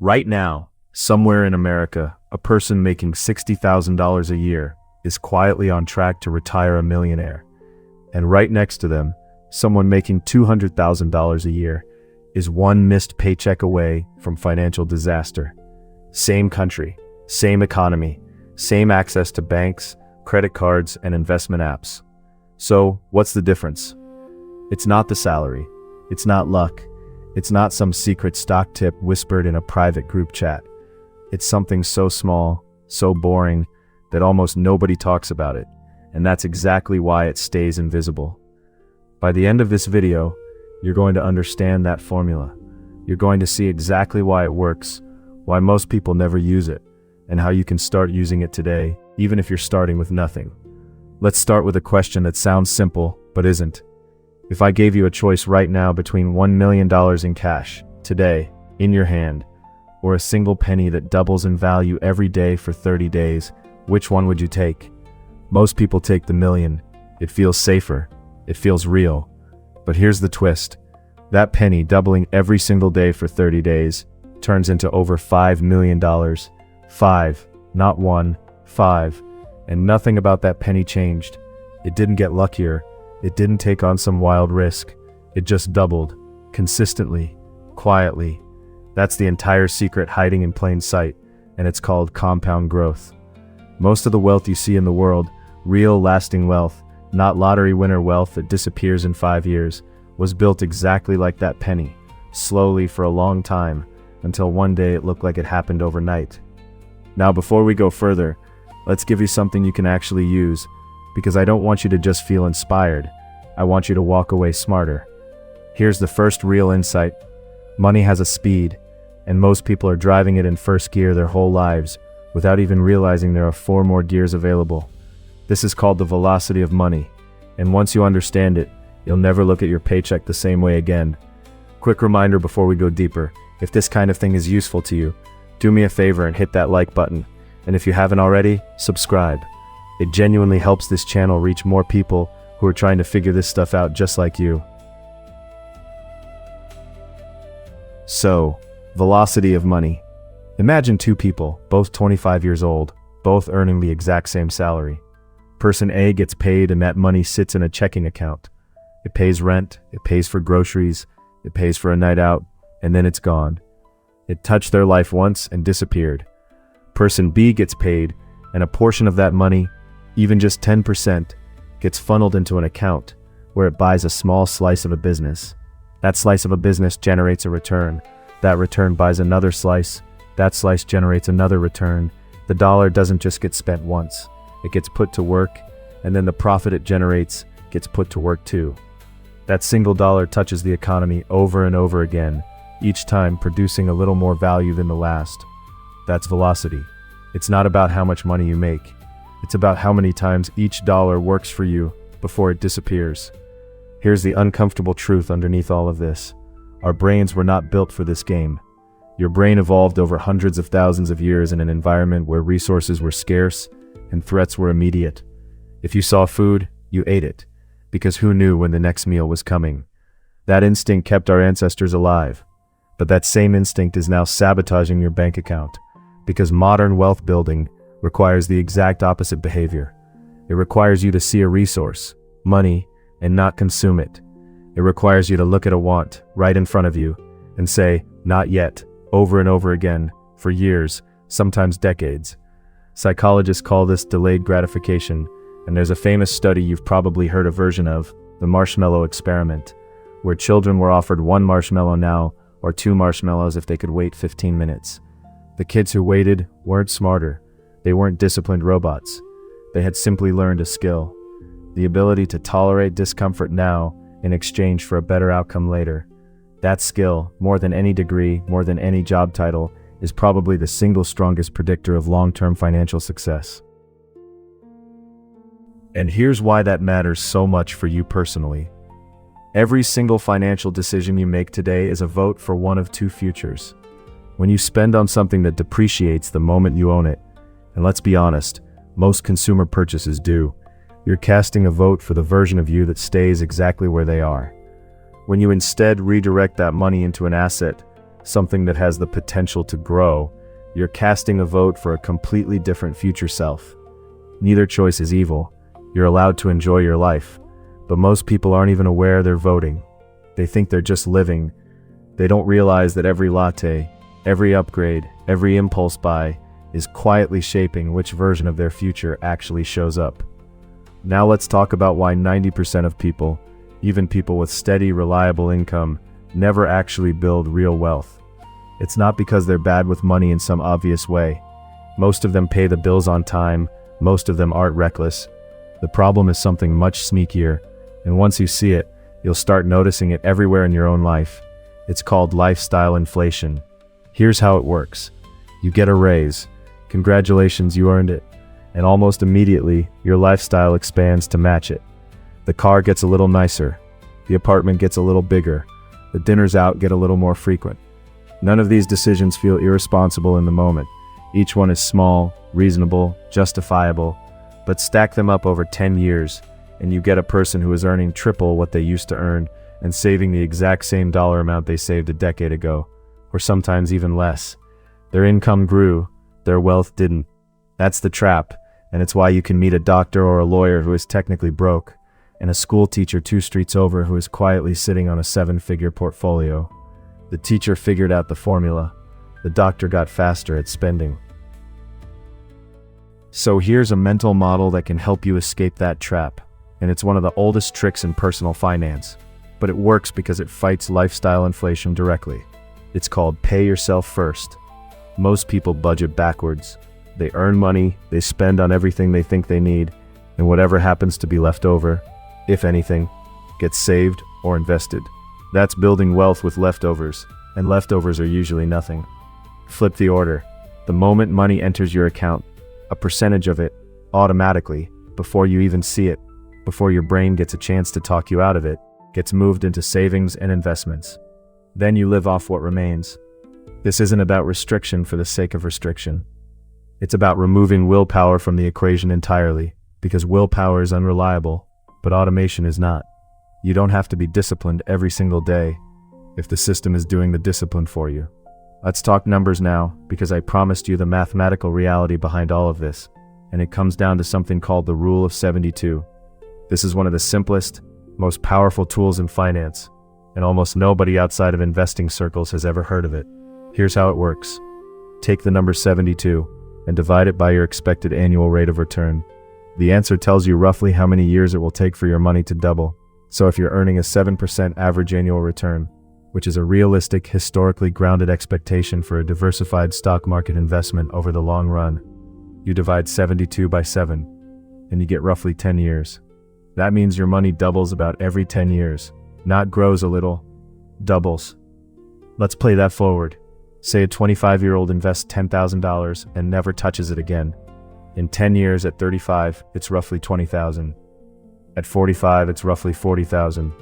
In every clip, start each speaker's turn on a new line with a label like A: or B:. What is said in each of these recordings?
A: Right now, somewhere in America, a person making $60,000 a year is quietly on track to retire a millionaire. And right next to them, someone making $200,000 a year is one missed paycheck away from financial disaster. Same country, same economy, same access to banks, credit cards, and investment apps. So, what's the difference? It's not the salary. It's not luck. It's not some secret stock tip whispered in a private group chat. It's something so small, so boring, that almost nobody talks about it. And that's exactly why it stays invisible. By the end of this video, you're going to understand that formula. You're going to see exactly why it works, why most people never use it, and how you can start using it today, even if you're starting with nothing. Let's start with a question that sounds simple, but isn't. If I gave you a choice right now between $1 million in cash, today, in your hand, or a single penny that doubles in value every day for 30 days, which one would you take? Most people take the million. It feels safer. It feels real. But here's the twist. That penny doubling every single day for 30 days turns into over $5 million. 5, not 1, 5. And nothing about that penny changed. It didn't get luckier. It didn't take on some wild risk. It just doubled, consistently, quietly. That's the entire secret hiding in plain sight, and it's called compound growth. Most of the wealth you see in the world, real lasting wealth, not lottery winner wealth that disappears in 5 years, was built exactly like that penny, slowly for a long time, until one day it looked like it happened overnight. Now before we go further, let's give you something you can actually use, because I don't want you to just feel inspired. I want you to walk away smarter. Here's the first real insight. Money has a speed, and most people are driving it in first gear their whole lives, without even realizing there are 4 more gears available. This is called the velocity of money, and once you understand it, you'll never look at your paycheck the same way again. Quick reminder before we go deeper, if this kind of thing is useful to you, do me a favor and hit that like button, and if you haven't already, subscribe. It genuinely helps this channel reach more people who are trying to figure this stuff out just like you. So, velocity of money. Imagine 2 people, both 25 years old, both earning the exact same salary. Person A gets paid and that money sits in a checking account. It pays rent, it pays for groceries, it pays for a night out, and then it's gone. It touched their life once and disappeared. Person B gets paid, and a portion of that money, even just 10%, gets funneled into an account where it buys a small slice of a business. That slice of a business generates a return. That return buys another slice. That slice generates another return. The dollar doesn't just get spent once. It gets put to work, and then the profit it generates gets put to work too. That single dollar touches the economy over and over again, each time producing a little more value than the last. That's velocity. It's not about how much money you make. It's about how many times each dollar works for you before it disappears. Here's the uncomfortable truth underneath all of this. Our brains were not built for this game. Your brain evolved over hundreds of thousands of years in an environment where resources were scarce and threats were immediate. If you saw food, you ate it, because who knew when the next meal was coming? That instinct kept our ancestors alive. But that same instinct is now sabotaging your bank account, because modern wealth building requires the exact opposite behavior. It requires you to see a resource, money, and not consume it. It requires you to look at a want right in front of you and say, "Not yet," over and over again, for years, sometimes decades. Psychologists call this delayed gratification, and there's a famous study you've probably heard a version of, the marshmallow experiment, where children were offered 1 marshmallow now or 2 marshmallows if they could wait 15 minutes. The kids who waited weren't smarter. They weren't disciplined robots. They had simply learned a skill, the ability to tolerate discomfort now in exchange for a better outcome later. That skill, more than any degree, more than any job title, is probably the single strongest predictor of long-term financial success. And here's why that matters so much for you personally. Every single financial decision you make today is a vote for one of 2 futures. When you spend on something that depreciates the moment you own it, and let's be honest, most consumer purchases do, you're casting a vote for the version of you that stays exactly where they are. When you instead redirect that money into an asset, something that has the potential to grow, you're casting a vote for a completely different future self. Neither choice is evil. You're allowed to enjoy your life, but most people aren't even aware they're voting. They think they're just living. They don't realize that every latte, every upgrade, every impulse buy is quietly shaping which version of their future actually shows up. Now let's talk about why 90% of people, even people with steady, reliable income, never actually build real wealth. It's not because they're bad with money in some obvious way. Most of them pay the bills on time, most of them aren't reckless. The problem is something much sneakier, and once you see it, you'll start noticing it everywhere in your own life. It's called lifestyle inflation. Here's how it works. You get a raise. Congratulations, you earned it. And almost immediately, your lifestyle expands to match it. The car gets a little nicer. The apartment gets a little bigger. The dinners out get a little more frequent. None of these decisions feel irresponsible in the moment. Each one is small, reasonable, justifiable, but stack them up over 10 years, and you get a person who is earning triple what they used to earn and saving the exact same dollar amount they saved a decade ago, or sometimes even less. Their income grew, their wealth didn't. That's the trap, and it's why you can meet a doctor or a lawyer who is technically broke, and a school teacher 2 streets over who is quietly sitting on a 7-figure portfolio. The teacher figured out the formula. The doctor got faster at spending. So here's a mental model that can help you escape that trap, and it's one of the oldest tricks in personal finance, but it works because it fights lifestyle inflation directly. It's called pay yourself first. Most people budget backwards. They earn money, they spend on everything they think they need, and whatever happens to be left over, if anything, gets saved or invested. That's building wealth with leftovers, and leftovers are usually nothing. Flip the order. The moment money enters your account, a percentage of it, automatically, before you even see it, before your brain gets a chance to talk you out of it, gets moved into savings and investments. Then you live off what remains. This isn't about restriction for the sake of restriction. It's about removing willpower from the equation entirely, because willpower is unreliable, but automation is not. You don't have to be disciplined every single day if the system is doing the discipline for you. Let's talk numbers now, because I promised you the mathematical reality behind all of this, and it comes down to something called the Rule of 72. This is one of the simplest, most powerful tools in finance, and almost nobody outside of investing circles has ever heard of it. Here's how it works. Take the number 72 and divide it by your expected annual rate of return. The answer tells you roughly how many years it will take for your money to double. So if you're earning a 7% average annual return, which is a realistic, historically grounded expectation for a diversified stock market investment over the long run, you divide 72 by 7, and you get roughly 10 years. That means your money doubles about every 10 years, not grows a little, doubles. Let's play that forward. Say a 25-year-old invests $10,000 and never touches it again. In 10 years at 35, it's roughly $20,000. At 45, it's roughly $40,000.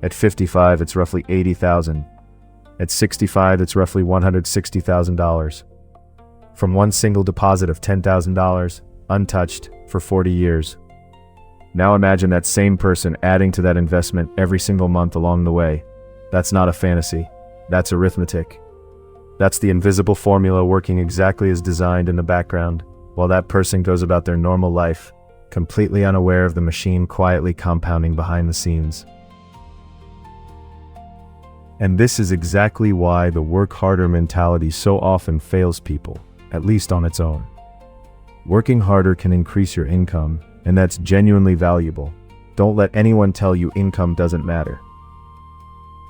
A: At 55, it's roughly $80,000. At 65, it's roughly $160,000. From one single deposit of $10,000, untouched, for 40 years. Now imagine that same person adding to that investment every single month along the way. That's not a fantasy. That's arithmetic. That's the invisible formula working exactly as designed in the background, while that person goes about their normal life, completely unaware of the machine quietly compounding behind the scenes. And this is exactly why the work harder mentality so often fails people, at least on its own. Working harder can increase your income, and that's genuinely valuable. Don't let anyone tell you income doesn't matter.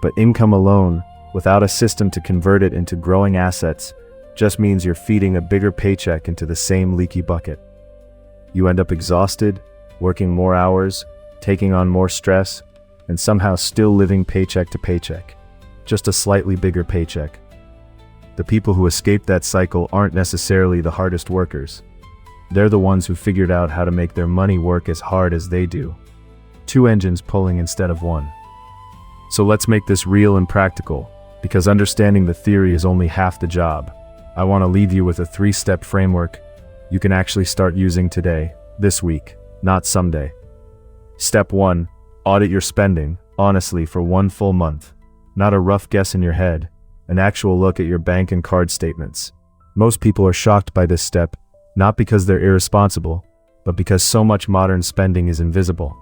A: But income alone, without a system to convert it into growing assets, just means you're feeding a bigger paycheck into the same leaky bucket. You end up exhausted, working more hours, taking on more stress, and somehow still living paycheck to paycheck. Just a slightly bigger paycheck. The people who escape that cycle aren't necessarily the hardest workers. They're the ones who figured out how to make their money work as hard as they do. 2 engines pulling instead of 1. So let's make this real and practical, because understanding the theory is only half the job. I want to leave you with a 3-step framework you can actually start using today, this week, not someday. Step 1, audit your spending, honestly, for 1 full month. Not a rough guess in your head, an actual look at your bank and card statements. Most people are shocked by this step, not because they're irresponsible, but because so much modern spending is invisible.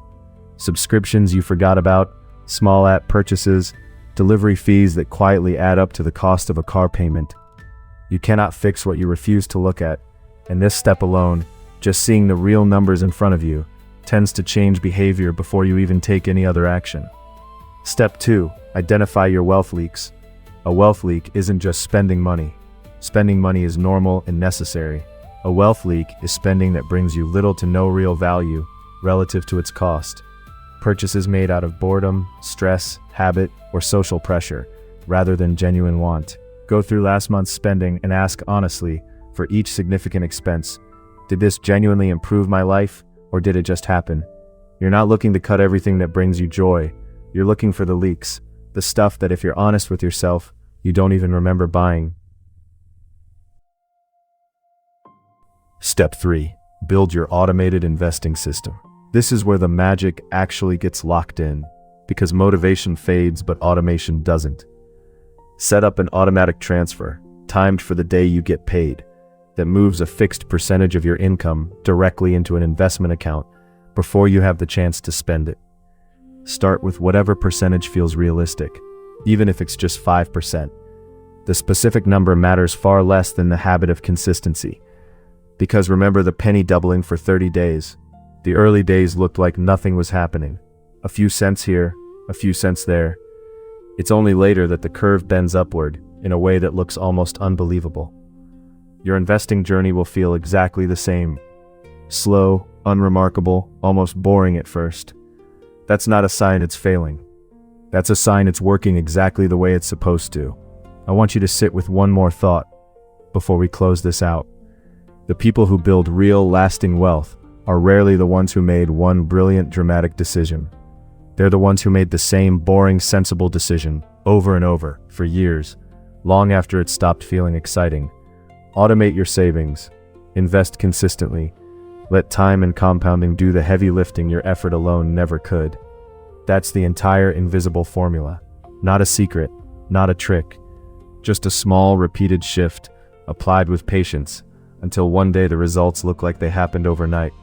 A: Subscriptions you forgot about, small app purchases, delivery fees that quietly add up to the cost of a car payment. You cannot fix what you refuse to look at, and this step alone, just seeing the real numbers in front of you, tends to change behavior before you even take any other action. Step 2. Identify your wealth leaks. A wealth leak isn't just spending money. Spending money is normal and necessary. A wealth leak is spending that brings you little to no real value relative to its cost. Purchases made out of boredom, stress, habit, or social pressure, rather than genuine want. Go through last month's spending and ask honestly, for each significant expense, did this genuinely improve my life, or did it just happen? You're not looking to cut everything that brings you joy. You're looking for the leaks, the stuff that if you're honest with yourself, you don't even remember buying. Step 3. Build your automated investing system. This is where the magic actually gets locked in, because motivation fades but automation doesn't. Set up an automatic transfer, timed for the day you get paid, that moves a fixed percentage of your income directly into an investment account before you have the chance to spend it. Start with whatever percentage feels realistic, even if it's just 5%. The specific number matters far less than the habit of consistency. Because remember the penny doubling for 30 days. The early days looked like nothing was happening. A few cents here, a few cents there. It's only later that the curve bends upward in a way that looks almost unbelievable. Your investing journey will feel exactly the same. Slow, unremarkable, almost boring at first. That's not a sign it's failing. That's a sign it's working exactly the way it's supposed to. I want you to sit with one more thought before we close this out. The people who build real, lasting wealth are rarely the ones who made one brilliant, dramatic decision. They're the ones who made the same boring, sensible decision over and over for years, long after it stopped feeling exciting. Automate your savings. Invest consistently. Let time and compounding do the heavy lifting your effort alone never could. That's the entire invisible formula. Not a secret, not a trick. Just a small, repeated shift, applied with patience, until one day the results look like they happened overnight,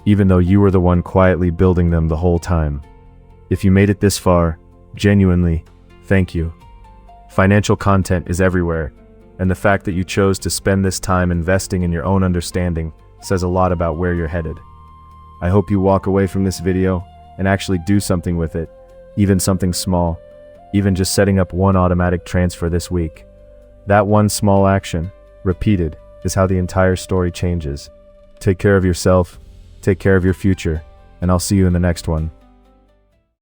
A: even though you were the one quietly building them the whole time. If you made it this far, genuinely, thank you. Financial content is everywhere, and the fact that you chose to spend this time investing in your own understanding says a lot about where you're headed. I hope you walk away from this video and actually do something with it, even something small, even just setting up one automatic transfer this week. That one small action, repeated, is how the entire story changes. Take care of yourself, take care of your future, and I'll see you in the next one.